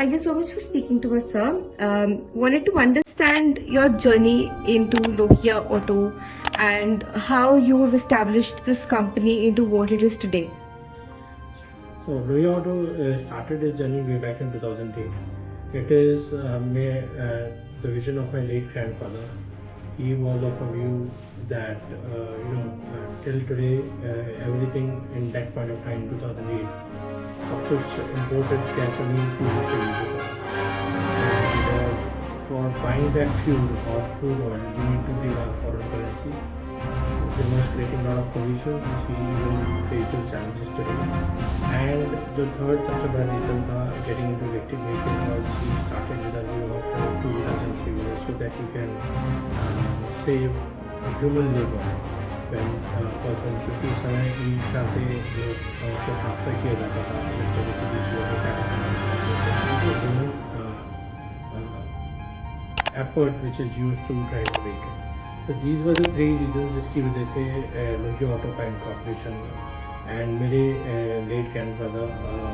Thank you so much for speaking to us, sir. Wanted to understand your journey into Lohia Auto and how you have established this company into what it is today. So Lohia Auto started its journey way back in 2008. It is the vision of my late grandfather. He was of a view that till today everything in that point of time 2008 सब कुछ imported gasoline fuel से use होता था. And for buying that fuel or crude oil, we need to pay our foreign currency. It was creating a lot of pollution, which we even face those challenges today. And the third सबसे बड़ा reason था getting into electric vehicles was we started with a view of two-wheelers and three-wheelers so that you can save human labor. When person क्योंकि उस समय e rickshaw से लोग को transfer किया जाता था electricity effort which is used to drive a vehicle. So these were the three reasons जिसकी वजह से Lohia Auto का incorporation हुआ. एंड मेरे लेट ग्रैंडफादर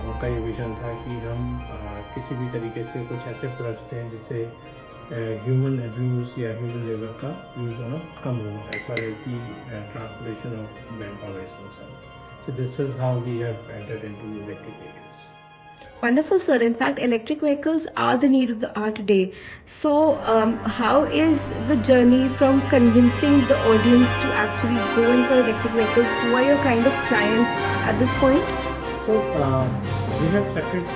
उनका ये विजन था कि हम किसी भी तरीके से कुछ ऐसे प्रोडक्ट्स दें जिससे ह्यूमन अब्यूज़ या ह्यूमन लेबर का यूज़ होना कम हो as far as the transportation of man power is concerned. So this is how we have entered into electric vehicles. Wonderful, sir. In fact, electric vehicles are the need of the hour today. So, how is the journey from convincing the audience to actually go in for electric vehicles? Who are your kind of clients at this point? So we have separate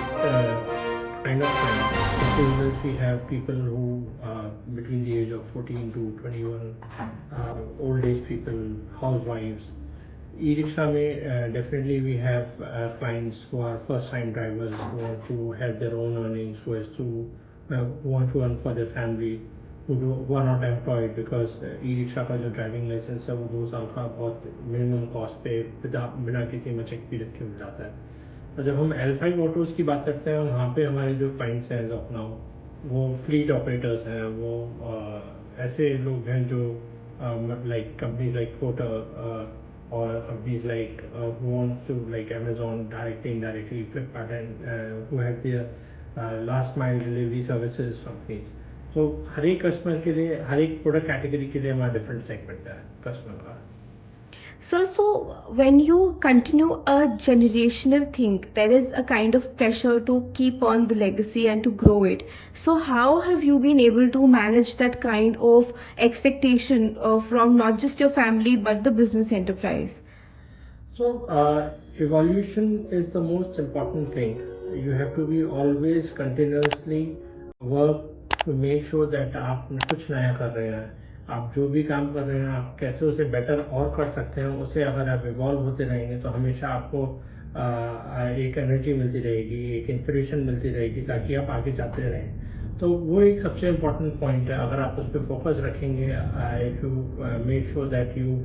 kind of clients. We have people who between the age of 14 to 21, old age people, housewives. E-rickshaw में definitely we have clients who are first time drivers who want to have their own earnings, who want to earn for their family, who are not employed because e-rickshaw का जो driving license है वो 2 साल का बहुत minimum cost पे बिना किसी मचक भी रखे मिल जाता है. और जब हम L5 ऑटोज़ की बात करते हैं वहाँ पे हमारे जो क्लाइंट्स हैं अपना वो फ्लीट ऑपरेटर्स हैं, वो ऐसे लोग हैं जो like companies like Porter or companies like who wants to like Amazon indirectly, Flipkart, and who have their last mile delivery services companies. So हर एक कस्टमर के लिए हर एक प्रोडक्ट कैटेगरी के लिए हमारा डिफरेंट सेगमेंट है कस्टमर का. So when you continue a generational thing, there is a kind of pressure to keep on the legacy and to grow it. So how have you been able to manage that kind of expectation from not just your family but the business enterprise? So evolution is the most important thing. You have to be always continuously work to make sure that आप कुछ नया कर रहे हैं. आप जो भी काम कर रहे हैं आप कैसे उसे बेटर और कर सकते हैं, उसे अगर आप इवॉल्व होते रहेंगे तो हमेशा आपको एक एनर्जी मिलती रहेगी, एक इंस्पिरेशन मिलती रहेगी ताकि आप आगे जाते रहें. तो वो एक सबसे इम्पोर्टेंट पॉइंट है. अगर आप उस पर फोकस रखेंगे, if you make sure that you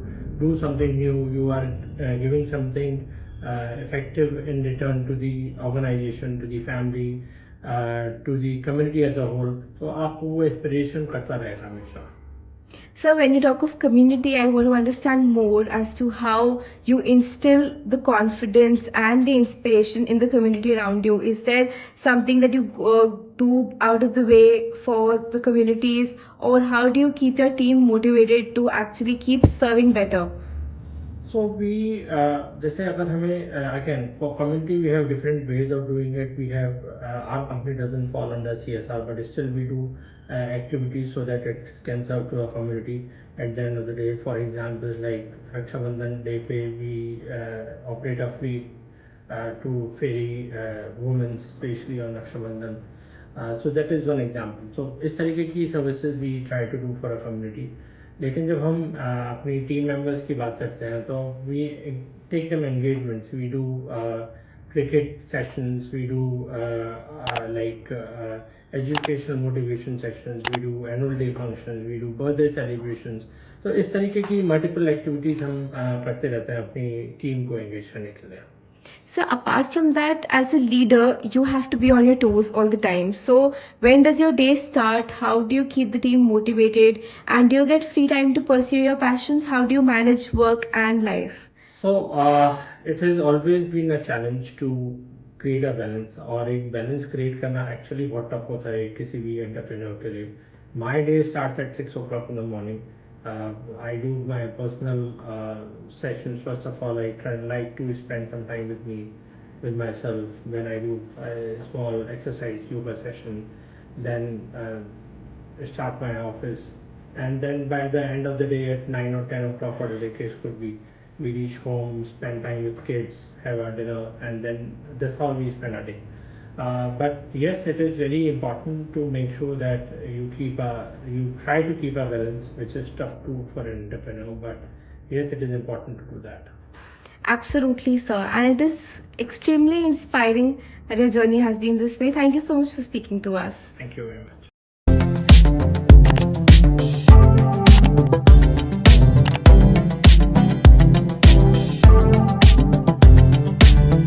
do something new, you are giving something effective in return to the organization, to the family, to the community as a whole. So आपको वो inspiration करता रहेगा हमेशा. So when you talk of community, I want to understand more as to how you instill the confidence and the inspiration in the community around you. Is there something that you do out of the way for the communities, or how do you keep your team motivated to actually keep serving better? So we जैसे अगर हमें again for community we have different ways of doing it. We have our company doesn't fall under CSR, but still we do activities so that it can serve to our community at the end of the day. For example, like Raksha Bandhan Day पे we operate a fleet to ferry women, especially on Raksha Bandhan. So that is one example. So इस तरीके की services we try to do for a community. लेकिन जब हम अपनी team members की बात करते हैं तो we take them engagements, we do cricket sessions, we do like educational motivation sessions, we do annual day functions, we do birthday celebrations. तो इस तरीके की मल्टीपल एक्टिविटीज़ हम करते रहते हैं अपनी टीम को एंगेज करने के लिए. So apart from that, as a leader, you have to be on your toes all the time. So when does your day start? How do you keep the team motivated? And do you get free time to pursue your passions? How do you manage work and life? So it has always been a challenge to create a balance, और एक balance create करना actually बहुत tough होता है किसी भी entrepreneur के लिए. My day starts at 6 o'clock in the morning. I do my personal sessions. First of all, like to spend some time with me, with myself. When I do a small exercise yoga session, then start my office, and then by the end of the day at 9 or 10 o'clock, whatever the case could be, we reach home, spend time with kids, have our dinner, and then that's how we spend our day. But yes, it is very important to make sure that you try to keep a balance, which is tough too for an entrepreneur. But yes, it is important to do that. Absolutely, sir. And it is extremely inspiring that your journey has been this way. Thank you so much for speaking to us. Thank you very much.